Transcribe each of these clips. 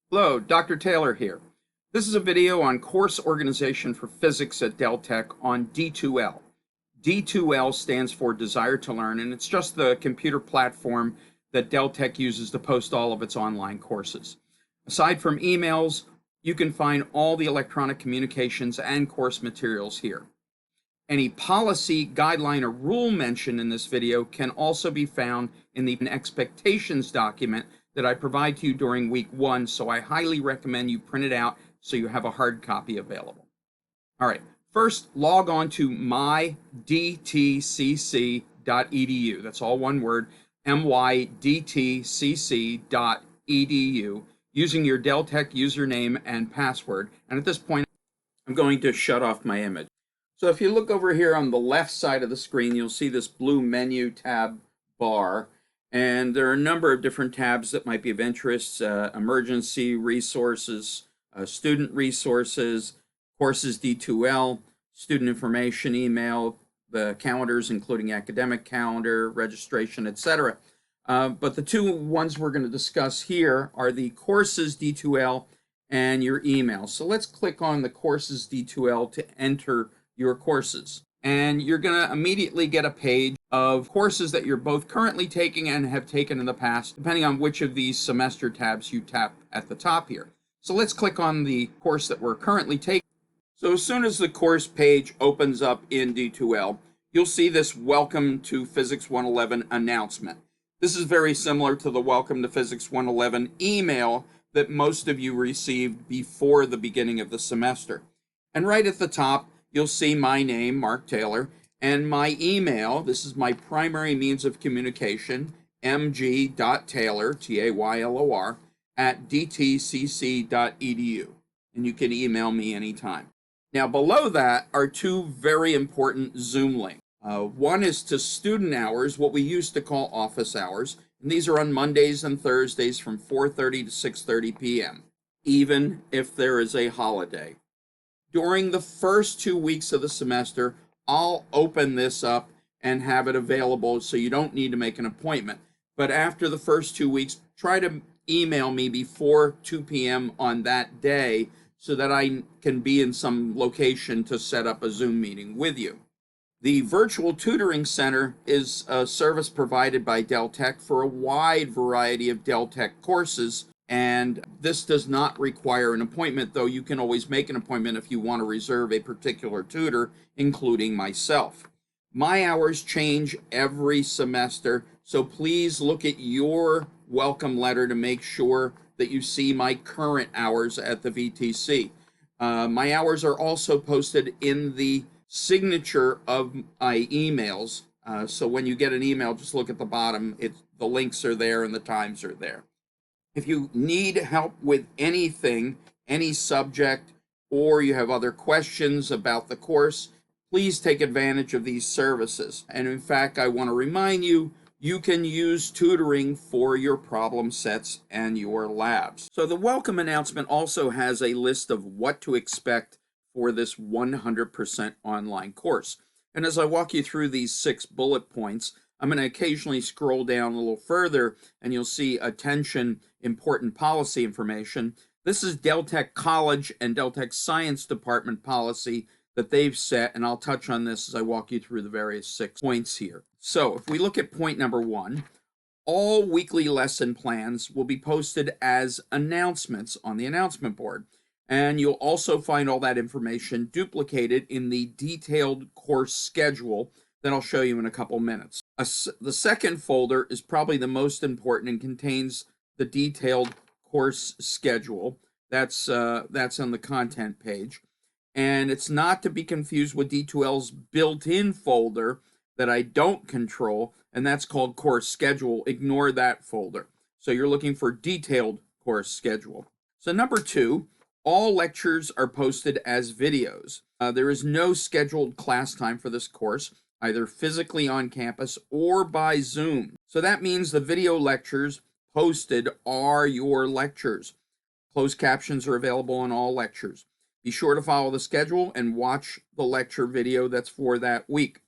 Hello, Dr. Taylor here. This is a video on course organization for physics at Del Tech on D2L. D2L stands for Desire to Learn, and it's just the computer platform that Del Tech uses to post all of its online courses. Aside from emails, you can find all the electronic communications and course materials here. Any policy, guideline, or rule mentioned in this video can also be found in the expectations document that I provide to you during week 1, so I highly recommend you print it out so you have a hard copy available. All right, first log on to mydtcc.edu. That's all one word, mydtcc.edu, using your Del Tech username and password. And at this point, I'm going to shut off my image. So if you look over here on the left side of the screen, you'll see this blue menu tab bar, and there are a number of different tabs that might be of interest: emergency resources, student resources, courses D2L, student information email, the calendars including academic calendar, registration, etc. But the two ones we're going to discuss here are the courses D2L and your email. So let's click on the courses D2L to enter your courses, and you're going to immediately get a page of courses that you're both currently taking and have taken in the past, depending on which of these semester tabs you tap at the top here. So let's click on the course that we're currently taking. So as soon as the course page opens up in D2L, you'll see this Welcome to Physics 111 announcement. This is very similar to the Welcome to Physics 111 email that most of you received before the beginning of the semester. And right at the top, you'll see my name, Mark Taylor, and my email. This is my primary means of communication, mg.taylor, Taylor, at dtcc.edu. And you can email me anytime. Now, below that are two very important Zoom links. One is to student hours, what we used to call office hours. And these are on Mondays and Thursdays from 4:30 to 6:30 p.m., even if there is a holiday. During the first 2 weeks of the semester, I'll open this up and have it available so you don't need to make an appointment. But after the first 2 weeks, try to email me before 2 p.m. on that day so that I can be in some location to set up a Zoom meeting with you. The Virtual Tutoring Center is a service provided by Del Tech for a wide variety of Del Tech courses, and this does not require an appointment, though you can always make an appointment if you want to reserve a particular tutor, including myself. My hours change every semester, so please look at your welcome letter to make sure that you see my current hours at the VTC. My hours are also posted in the signature of my emails, so when you get an email, just look at the bottom. The links are there and the times are there. If you need help with anything, any subject, or you have other questions about the course, please take advantage of these services. And in fact, I want to remind you, you can use tutoring for your problem sets and your labs. So the welcome announcement also has a list of what to expect for this 100% online course. And as I walk you through these 6 bullet points, I'm going to occasionally scroll down a little further and you'll see attention, important policy information. This is Del Tech College and Del Tech Science Department policy that they've set, and I'll touch on this as I walk you through the various 6 points here. So if we look at point number 1, all weekly lesson plans will be posted as announcements on the announcement board. And you'll also find all that information duplicated in the detailed course schedule that I'll show you in a couple minutes. The second folder is probably the most important and contains the detailed course schedule. That's on the content page. And it's not to be confused with D2L's built-in folder that I don't control, and that's called course schedule. Ignore that folder. So you're looking for detailed course schedule. So number 2, all lectures are posted as videos. There is no scheduled class time for this course, either physically on campus or by Zoom. So that means the video lectures posted are your lectures. Closed captions are available on all lectures. Be sure to follow the schedule and watch the lecture video that's for that week.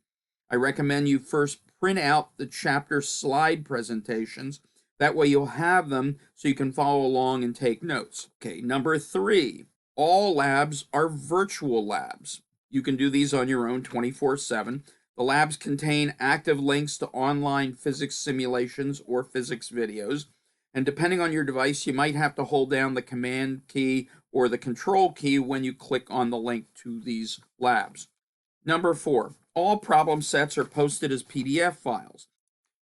I recommend you first print out the chapter slide presentations That way you'll have them so you can follow along and take notes. Okay, number 3, all labs are virtual labs. You can do these on your own 24/7. The labs contain active links to online physics simulations or physics videos. And depending on your device, you might have to hold down the command key or the control key when you click on the link to these labs. Number 4, all problem sets are posted as PDF files.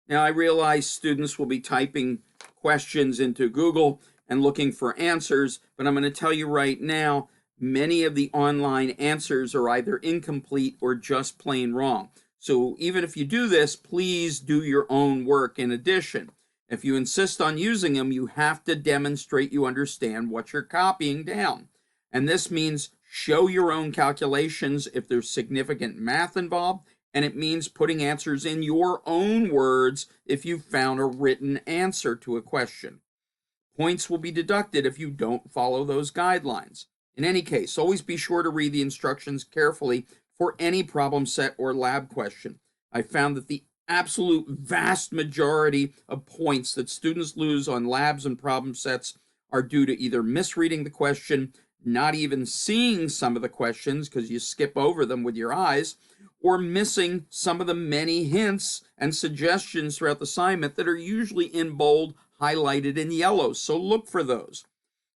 Now, I realize students will be typing questions into Google and looking for answers, but I'm going to tell you right now, many of the online answers are either incomplete or just plain wrong. So even if you do this, please do your own work in addition. If you insist on using them, you have to demonstrate you understand what you're copying down. And this means show your own calculations if there's significant math involved, and it means putting answers in your own words if you found a written answer to a question. Points will be deducted if you don't follow those guidelines. In any case, always be sure to read the instructions carefully for any problem set or lab question. I found that the absolute vast majority of points that students lose on labs and problem sets are due to either misreading the question, not even seeing some of the questions because you skip over them with your eyes, or missing some of the many hints and suggestions throughout the assignment that are usually in bold, highlighted in yellow. So look for those.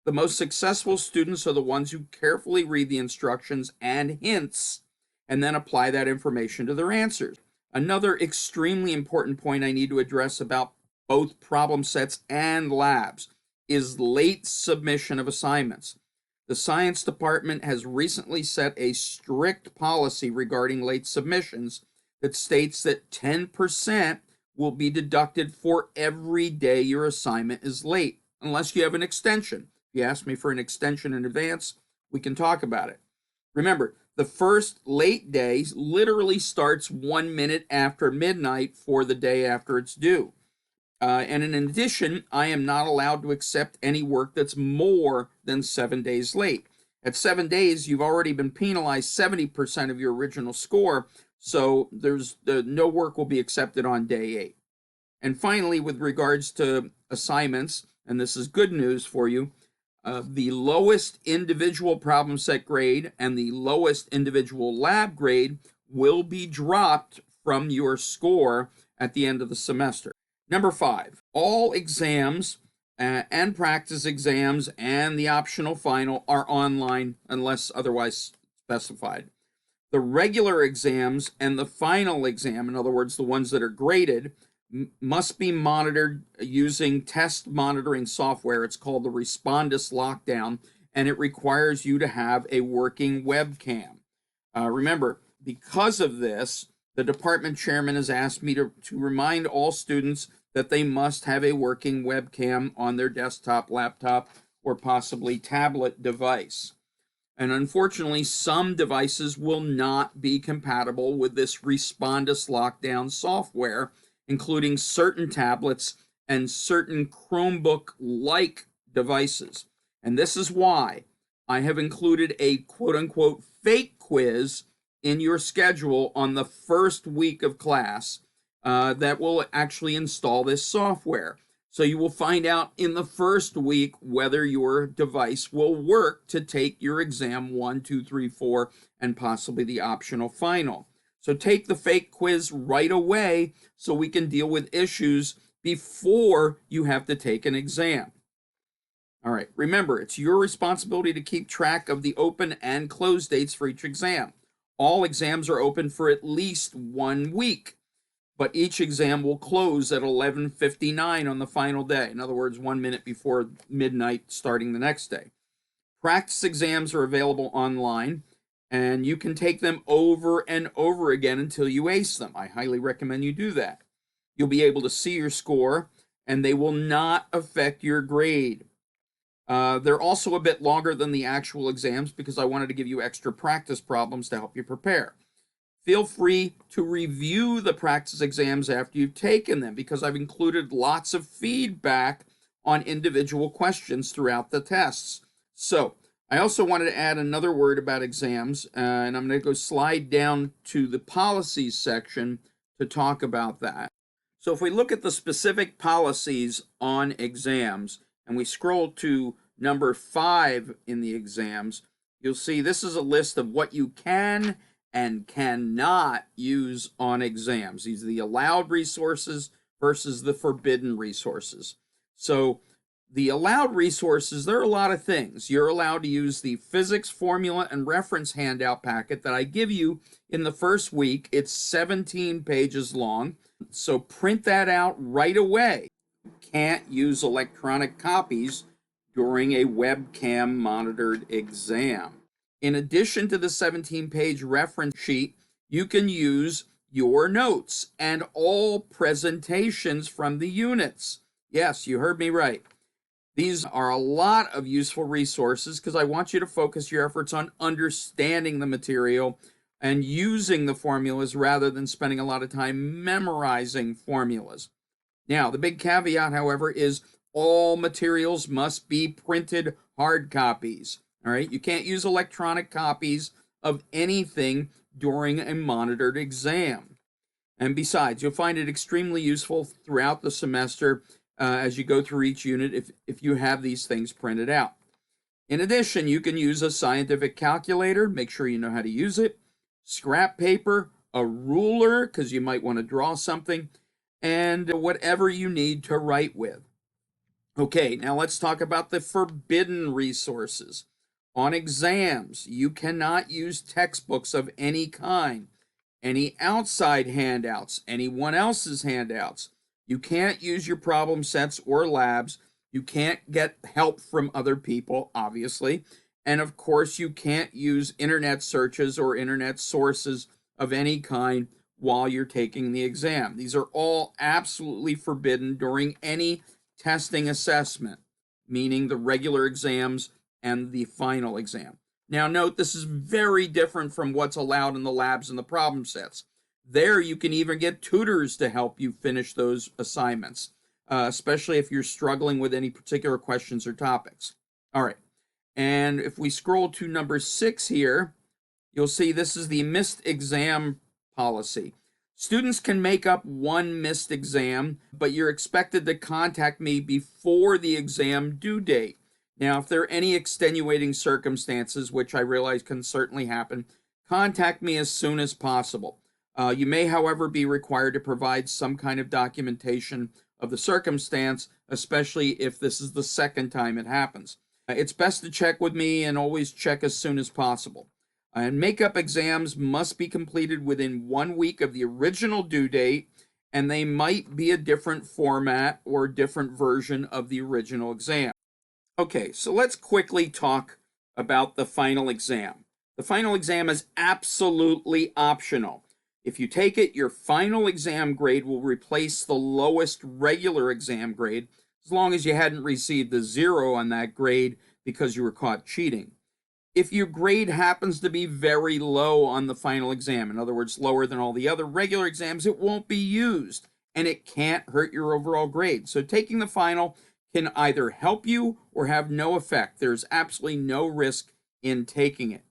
The most successful students are the ones who carefully read the instructions and hints and then apply that information to their answers. Another extremely important point I need to address about both problem sets and labs is late submission of assignments. The science department has recently set a strict policy regarding late submissions that states that 10% will be deducted for every day your assignment is late, unless you have an extension. If you ask me for an extension in advance, we can talk about it. Remember, the first late day literally starts 1 minute after midnight for the day after it's due. And in addition, I am not allowed to accept any work that's more than 7 days late. At 7 days, you've already been penalized 70% of your original score, so there's no work will be accepted on day 8. And finally, with regards to assignments, and this is good news for you, the lowest individual problem set grade and the lowest individual lab grade will be dropped from your score at the end of the semester. Number 5, all exams and practice exams and the optional final are online unless otherwise specified. The regular exams and the final exam, in other words, the ones that are graded, must be monitored using test monitoring software. It's called the Respondus Lockdown, and it requires you to have a working webcam. Remember, because of this, the department chairman has asked me to remind all students that they must have a working webcam on their desktop, laptop, or possibly tablet device. And unfortunately, some devices will not be compatible with this Respondus Lockdown software, including certain tablets and certain Chromebook-like devices. And this is why I have included a quote-unquote fake quiz in your schedule on the first week of class that will actually install this software. So you will find out in the first week whether your device will work to take your exam 1, 2, 3, 4, and possibly the optional final. So take the fake quiz right away so we can deal with issues before you have to take an exam. All right, remember, it's your responsibility to keep track of the open and close dates for each exam. All exams are open for at least 1 week, but each exam will close at 11:59 on the final day. In other words, 1 minute before midnight starting the next day. Practice exams are available online, and you can take them over and over again until you ace them. I highly recommend you do that. You'll be able to see your score, and they will not affect your grade. They're also a bit longer than the actual exams because I wanted to give you extra practice problems to help you prepare. Feel free to review the practice exams after you've taken them because I've included lots of feedback on individual questions throughout the tests. So I also wanted to add another word about exams, and I'm going to go slide down to the policies section to talk about that. So if we look at the specific policies on exams and we scroll to number 5 in the exams, you'll see this is a list of what you can and cannot use on exams. These are the allowed resources versus the forbidden resources. So the allowed resources, there are a lot of things. You're allowed to use the physics formula and reference handout packet that I give you in the first week. It's 17 pages long, so print that out right away. You can't use electronic copies during a webcam monitored exam. In addition to the 17-page reference sheet, you can use your notes and all presentations from the units. Yes, you heard me right. These are a lot of useful resources because I want you to focus your efforts on understanding the material and using the formulas rather than spending a lot of time memorizing formulas. Now, the big caveat, however, is all materials must be printed hard copies. All right, you can't use electronic copies of anything during a monitored exam. And besides, you'll find it extremely useful throughout the semester as you go through each unit if you have these things printed out. In addition, you can use a scientific calculator. Make sure you know how to use it. Scrap paper, a ruler, because you might want to draw something, and whatever you need to write with. Okay, now let's talk about the forbidden resources. On exams, you cannot use textbooks of any kind, any outside handouts, anyone else's handouts. You can't use your problem sets or labs. You can't get help from other people, obviously. And of course, you can't use internet searches or internet sources of any kind while you're taking the exam. These are all absolutely forbidden during any testing assessment, meaning the regular exams and the final exam. Now note, this is very different from what's allowed in the labs and the problem sets. There you can even get tutors to help you finish those assignments, especially if you're struggling with any particular questions or topics. All right, and if we scroll to number 6 here, you'll see this is the missed exam policy. Students can make up one missed exam, but you're expected to contact me before the exam due date. Now, if there are any extenuating circumstances, which I realize can certainly happen, contact me as soon as possible. You may, however, be required to provide some kind of documentation of the circumstance, especially if this is the second time it happens. It's best to check with me and always check as soon as possible. And makeup exams must be completed within 1 week of the original due date, and they might be a different format or different version of the original exam. Okay, so let's quickly talk about the final exam. The final exam is absolutely optional. If you take it, your final exam grade will replace the lowest regular exam grade, as long as you hadn't received a 0 on that grade because you were caught cheating. If your grade happens to be very low on the final exam, in other words, lower than all the other regular exams, it won't be used, and it can't hurt your overall grade. So taking the final can either help you or have no effect. There's absolutely no risk in taking it.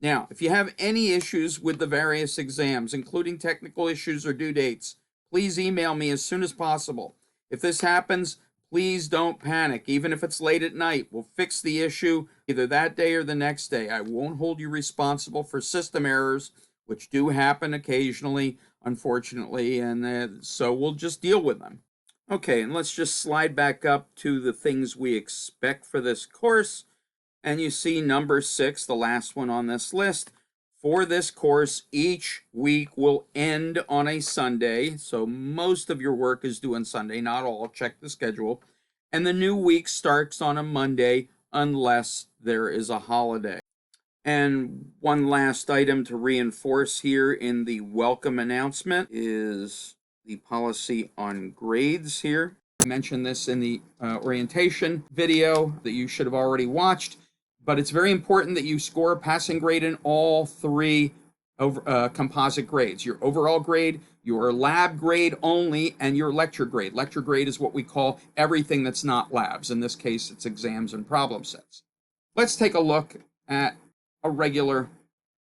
Now, if you have any issues with the various exams, including technical issues or due dates, please email me as soon as possible. If this happens, please don't panic. Even if it's late at night, we'll fix the issue either that day or the next day. I won't hold you responsible for system errors, which do happen occasionally, unfortunately, and so we'll just deal with them. Okay, and let's just slide back up to the things we expect for this course. And you see number 6, the last one on this list. For this course, each week will end on a Sunday. So most of your work is due on Sunday, not all. Check the schedule. And the new week starts on a Monday unless there is a holiday. And one last item to reinforce here in the welcome announcement is the policy on grades here. I mentioned this in the orientation video that you should have already watched. But it's very important that you score a passing grade in all 3 composite grades. Your overall grade, your lab grade only, and your lecture grade. Lecture grade is what we call everything that's not labs. In this case, it's exams and problem sets. Let's take a look at a regular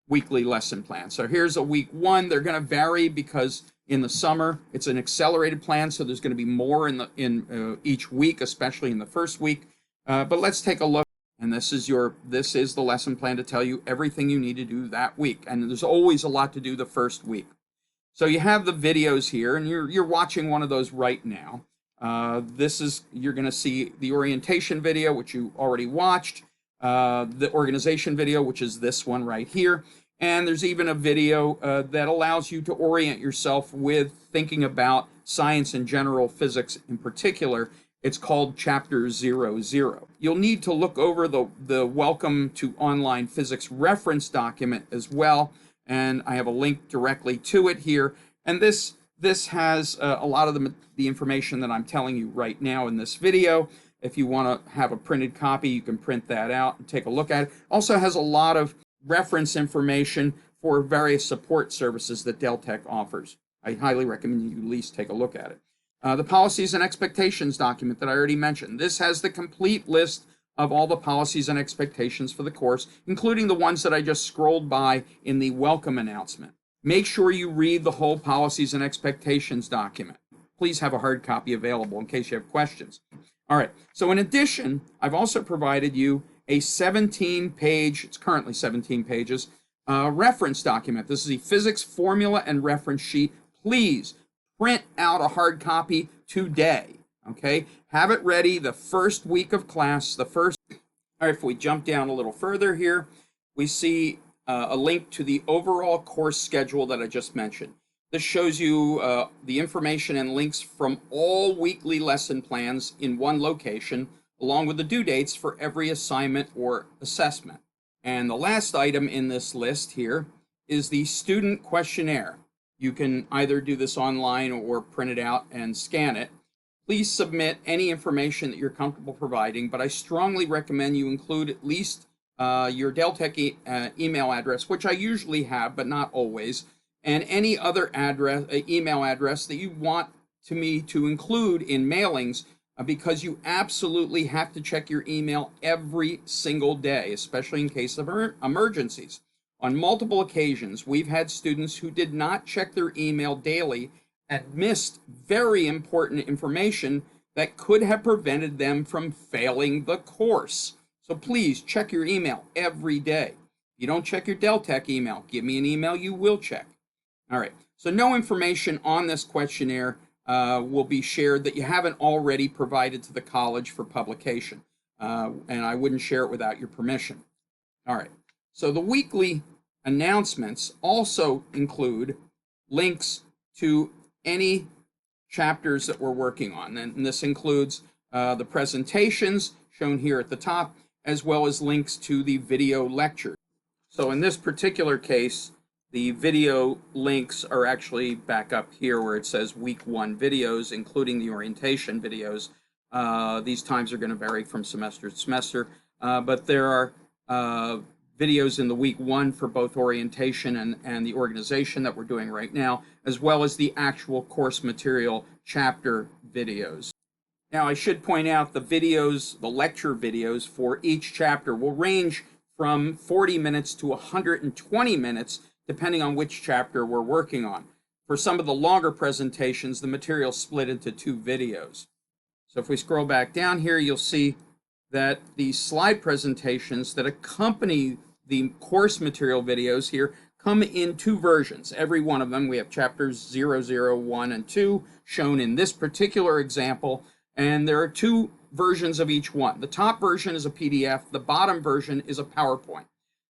weekly lesson plan. So here's a week 1. They're going to vary because in the summer. It's an accelerated plan, so there's going to be more in each week, especially in the first week. But let's take a look. And this is the lesson plan to tell you everything you need to do that week. And there's always a lot to do the first week. So you have the videos here, and you're watching one of those right now. You're going to see the orientation video, which you already watched, the organization video, which is this one right here. And there's even a video that allows you to orient yourself with thinking about science in general, physics in particular. It's called Chapter 00. You'll need to look over the Welcome to Online Physics reference document as well, and I have a link directly to it here. And this has a lot of the information that I'm telling you right now in this video. If you want to have a printed copy, you can print that out and take a look at it. Also has a lot of reference information for various support services that Deltec offers. I highly recommend you at least take a look at it. The policies and expectations document that I already mentioned. This has the complete list of all the policies and expectations for the course, including the ones that I just scrolled by in the welcome announcement. Make sure you read the whole policies and expectations document. Please have a hard copy available in case you have questions. All right, so in addition, I've also provided you a 17-page, it's currently 17 pages, reference document. This is the physics formula and reference sheet. Please print out a hard copy today, okay? Have it ready the first week of class, All right, if we jump down a little further here, we see a link to the overall course schedule that I just mentioned. This shows you the information and links from all weekly lesson plans in one location, along with the due dates for every assignment or assessment. And the last item in this list here is the student questionnaire. You can either do this online or print it out and scan it. Please submit any information that you're comfortable providing, but I strongly recommend you include at least your Deltec email address, which I usually have, but not always, and any other email address that you want me to include in mailings, because you absolutely have to check your email every single day, especially in case of emergencies. On multiple occasions, we've had students who did not check their email daily and missed very important information that could have prevented them from failing the course. So please check your email every day. If you don't check your Deltec email, give me an email you will check. All right, so no information on this questionnaire will be shared that you haven't already provided to the college for publication, and I wouldn't share it without your permission. All right, so the weekly announcements also include links to any chapters that we're working on, and this includes the presentations shown here at the top, as well as links to the video lectures. So in this particular case, the video links are actually back up here where it says week 1 videos, including the orientation videos. These times are going to vary from semester to semester, but there are videos in the week 1 for both orientation and the organization that we're doing right now, as well as the actual course material chapter videos. Now, I should point out the lecture videos for each chapter will range from 40 minutes to 120 minutes, depending on which chapter we're working on. For some of the longer presentations, the material is split into 2 videos. So if we scroll back down here, you'll see that the slide presentations that accompany the course material videos here come in 2 versions. Every one of them, we have chapters 0, 1, and 2 shown in this particular example, and there are 2 versions of each one. The top version is a PDF, the bottom version is a PowerPoint.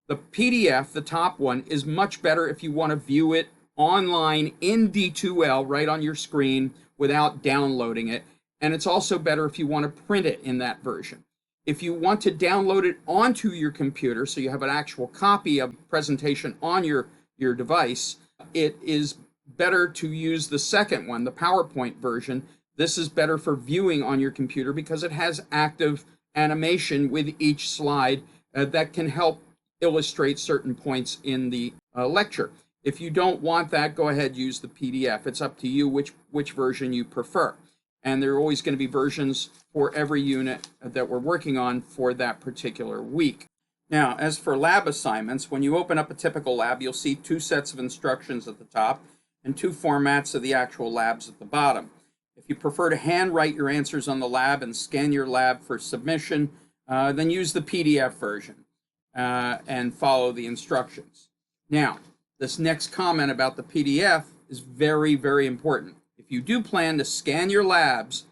The PDF, the top one, is much better if you want to view it online in D2L right on your screen without downloading it, and it's also better if you want to print it in that version. If you want to download it onto your computer so you have an actual copy of the presentation on your device, it is better to use the second one, the PowerPoint version. This is better for viewing on your computer because it has active animation with each slide that can help illustrate certain points in the lecture. If you don't want that, go ahead, use the PDF. It's up to you which version you prefer. And there are always going to be versions for every unit that we're working on for that particular week. Now, as for lab assignments, when you open up a typical lab, you'll see 2 sets of instructions at the top. and 2 formats of the actual labs at the bottom. If you prefer to handwrite your answers on the lab and scan your lab for submission, then use the PDF version and follow the instructions. Now, this next comment about the PDF is very, very important. If you do plan to scan your labs,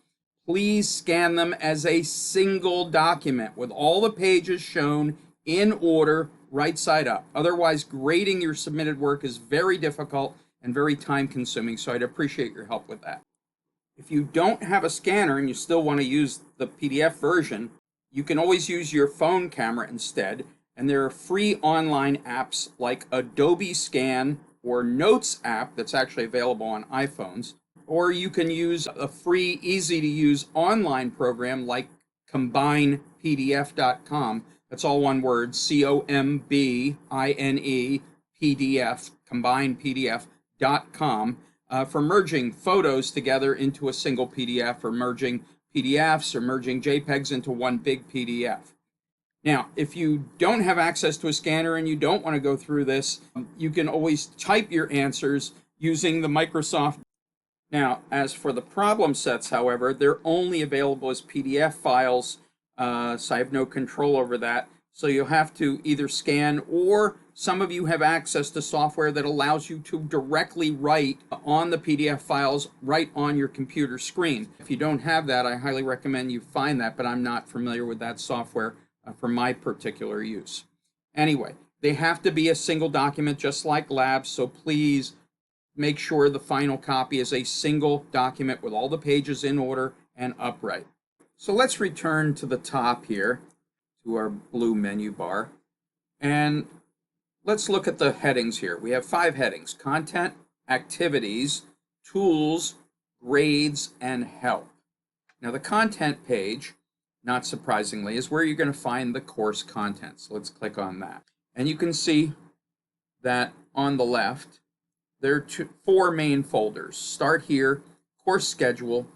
please scan them as a single document with all the pages shown in order, right side up. Otherwise, grading your submitted work is very difficult and very time consuming, so I'd appreciate your help with that. If you don't have a scanner and you still want to use the PDF version, you can always use your phone camera instead, and there are free online apps like Adobe Scan or Notes app that's actually available on iPhones, or you can use a free, easy-to-use online program like combinepdf.com. That's all one word, COMBINE PDF, combinepdf.com, for merging photos together into a single PDF, or merging PDFs or merging JPEGs into one big PDF. Now, if you don't have access to a scanner and you don't want to go through this, you can always type your answers using the Microsoft. Now, as for the problem sets, however, they're only available as PDF files, so I have no control over that. So you'll have to either scan, or some of you have access to software that allows you to directly write on the PDF files right on your computer screen. If you don't have that, I highly recommend you find that, but I'm not familiar with that software for my particular use. Anyway, they have to be a single document just like labs, so please make sure the final copy is a single document with all the pages in order and upright. So let's return to the top here, to our blue menu bar, and let's look at the headings here. We have 5 headings: content, activities, tools, grades, and help. Now the content page, not surprisingly, is where you're going to find the course content. So let's click on that. And you can see that on the left, there are 4 main folders: Start Here, Course Schedule,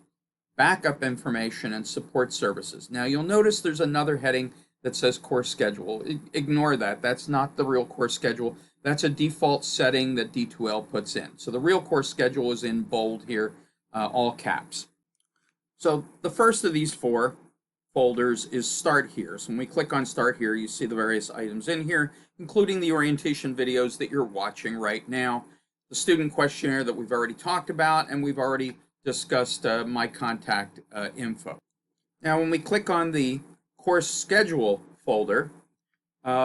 Backup Information, and Support Services. Now you'll notice there's another heading that says Course Schedule. Ignore that. That's not the real course schedule. That's a default setting that D2L puts in. So the real course schedule is in bold here, all caps. So the first of these 4 folders is Start Here. So when we click on Start Here, you see the various items in here, including the orientation videos that you're watching right now, the student questionnaire that we've already talked about, and we've already discussed my contact info. Now when we click on the Course Schedule folder,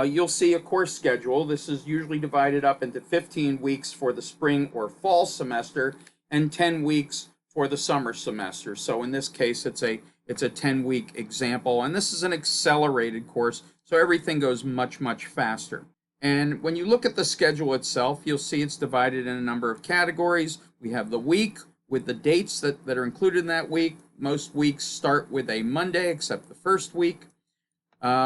you'll see a course schedule. This is usually divided up into 15 weeks for the spring or fall semester and 10 weeks for the summer semester. So in this case, it's a 10-week example, and this is an accelerated course, so everything goes much, much faster. And when you look at the schedule itself, you'll see it's divided in a number of categories. We have the week with the dates that are included in that week. Most weeks start with a Monday, except the first week.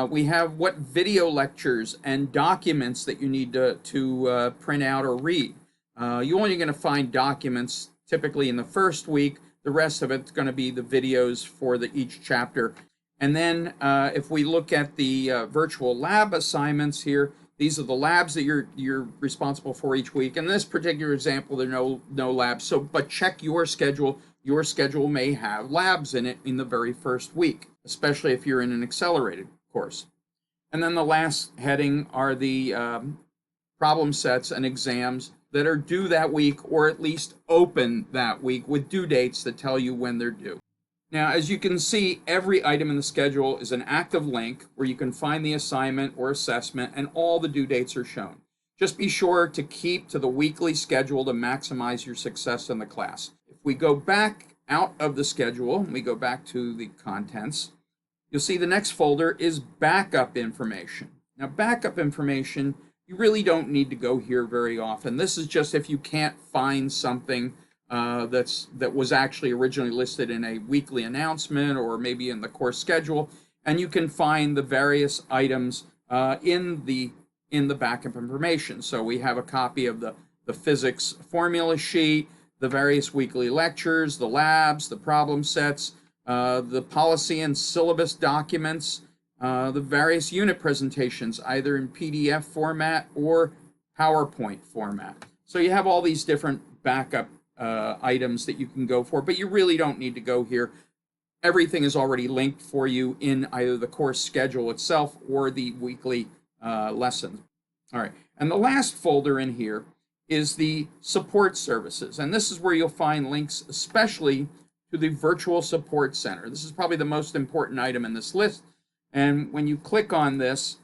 We have what video lectures and documents that you need to print out or read. You're only going to find documents typically in the first week. The rest of it's going to be the videos for each chapter. And then if we look at the virtual lab assignments here, these are the labs that you're responsible for each week. In this particular example, there are no labs. But check your schedule. Your schedule may have labs in it in the very first week, especially if you're in an accelerated course. And then the last heading are the problem sets and exams that are due that week, or at least open that week with due dates that tell you when they're due. Now, as you can see, every item in the schedule is an active link where you can find the assignment or assessment, and all the due dates are shown. Just be sure to keep to the weekly schedule to maximize your success in the class. If we go back out of the schedule, and we go back to the contents, you'll see the next folder is backup information. Now, backup information, you really don't need to go here very often. This is just if you can't find something that was actually originally listed in a weekly announcement or maybe in the course schedule, and you can find the various items in the backup information. So we have a copy of the physics formula sheet, the various weekly lectures, the labs, the problem sets, the policy and syllabus documents, the various unit presentations, either in PDF format or PowerPoint format. So you have all these different backup items that you can go for, but you really don't need to go here. Everything is already linked for you in either the course schedule itself or the weekly lessons. All right, and the last folder in here is the support services, and this is where you'll find links especially to the virtual support center. This is probably the most important item in this list, and when you click on this,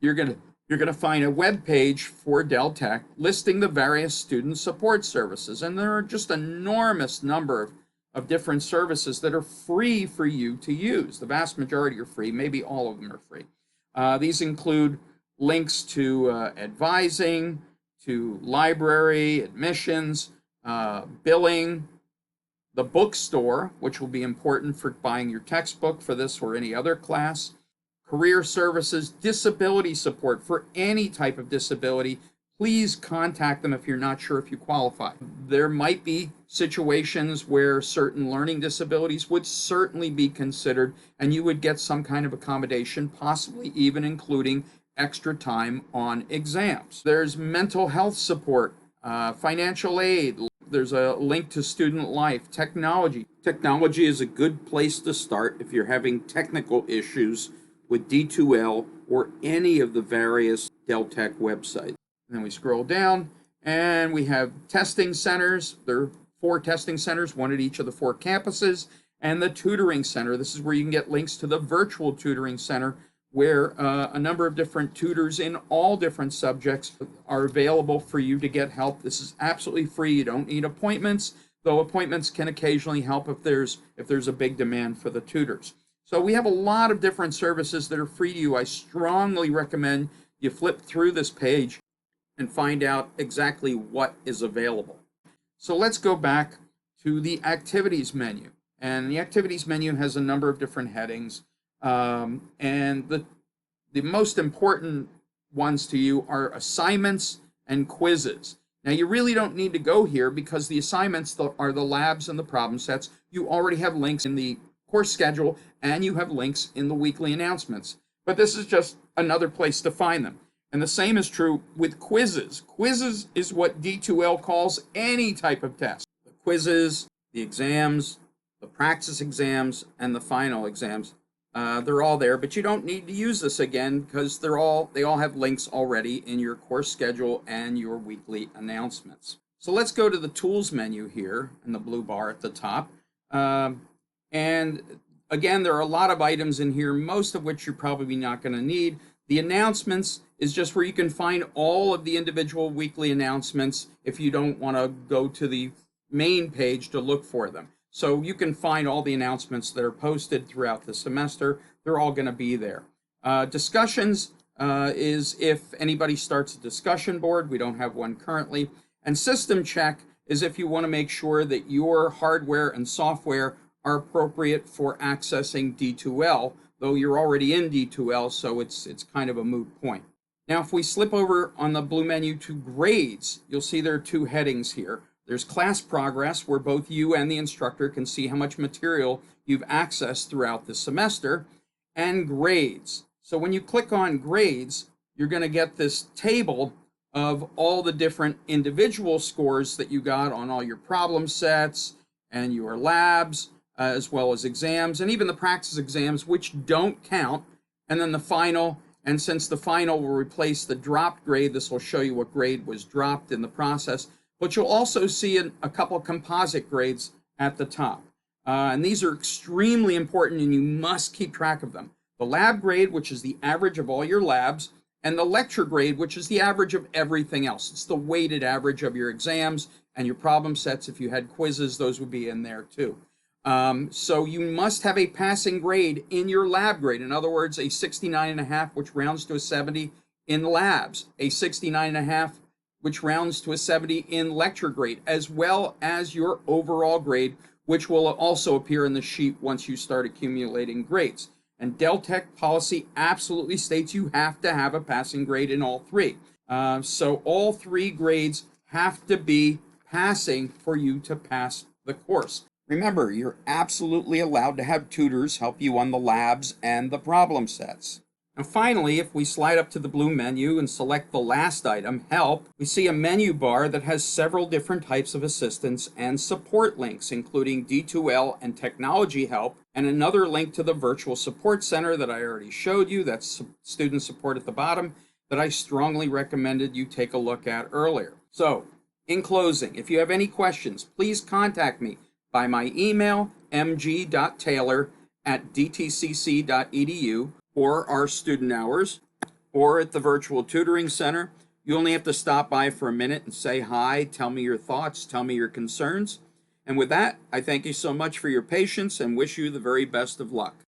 you're going to find a web page for Dell Tech listing the various student support services, and there are just an enormous number of different services that are free for you to use. The vast majority are free, maybe all of them are free. These include links to advising, to library, admissions, billing, the bookstore, which will be important for buying your textbook for this or any other class, career services, disability support for any type of disability. Please contact them if you're not sure if you qualify. There might be situations where certain learning disabilities would certainly be considered, and you would get some kind of accommodation, possibly even including extra time on exams. There's mental health support, financial aid. There's a link to student life, technology. Technology is a good place to start if you're having technical issues with D2L or any of the various Dell Tech websites. And then we scroll down and we have testing centers. There are 4 testing centers, one at each of the 4 campuses, and the tutoring center. This is where you can get links to the virtual tutoring center, where a number of different tutors in all different subjects are available for you to get help. This is absolutely free. You don't need appointments, though appointments can occasionally help if there's a big demand for the tutors. So we have a lot of different services that are free to you. I strongly recommend you flip through this page and find out exactly what is available. So let's go back to the activities menu. And the activities menu has a number of different headings. And the most important ones to you are assignments and quizzes. Now, you really don't need to go here because the assignments are the labs and the problem sets. You already have links in the course schedule and you have links in the weekly announcements. But this is just another place to find them. And the same is true with quizzes. Quizzes is what D2L calls any type of test. The quizzes, the exams, the practice exams, and the final exams. They're all there, but you don't need to use this again because they all have links already in your course schedule and your weekly announcements. So let's go to the tools menu here in the blue bar at the top. And again, there are a lot of items in here, most of which you're probably not going to need. The announcements is just where you can find all of the individual weekly announcements if you don't want to go to the main page to look for them. So you can find all the announcements that are posted throughout the semester. They're all going to be there. Discussions is if anybody starts a discussion board. We don't have one currently. And system check is if you want to make sure that your hardware and software are appropriate for accessing D2L, though you're already in D2L, so it's kind of a moot point. Now, if we slip over on the blue menu to grades, you'll see there are 2 headings here. There's class progress, where both you and the instructor can see how much material you've accessed throughout the semester, and grades. So when you click on grades, you're going to get this table of all the different individual scores that you got on all your problem sets and your labs, as well as exams, and even the practice exams, which don't count, and then the final. And since the final will replace the dropped grade, this will show you what grade was dropped in the process. But you'll also see a couple composite grades at the top. And these are extremely important, and you must keep track of them. The lab grade, which is the average of all your labs, and the lecture grade, which is the average of everything else. It's the weighted average of your exams and your problem sets. If you had quizzes, those would be in there too. So you must have a passing grade in your lab grade. In other words, a 69.5, which rounds to a 70 in labs, a 69.5, which rounds to a 70 in lecture grade, as well as your overall grade, which will also appear in the sheet once you start accumulating grades. And Dell Tech policy absolutely states you have to have a passing grade in all 3. So all 3 grades have to be passing for you to pass the course. Remember, you're absolutely allowed to have tutors help you on the labs and the problem sets. And finally, if we slide up to the blue menu and select the last item, Help, we see a menu bar that has several different types of assistance and support links, including D2L and technology help, and another link to the virtual support center that I already showed you, that's student support at the bottom, that I strongly recommended you take a look at earlier. So, in closing, if you have any questions, please contact me by my email, mg.taylor@dtcc.edu, or our student hours, or at the Virtual Tutoring Center. You only have to stop by for a minute and say hi, tell me your thoughts, tell me your concerns. And with that, I thank you so much for your patience and wish you the very best of luck.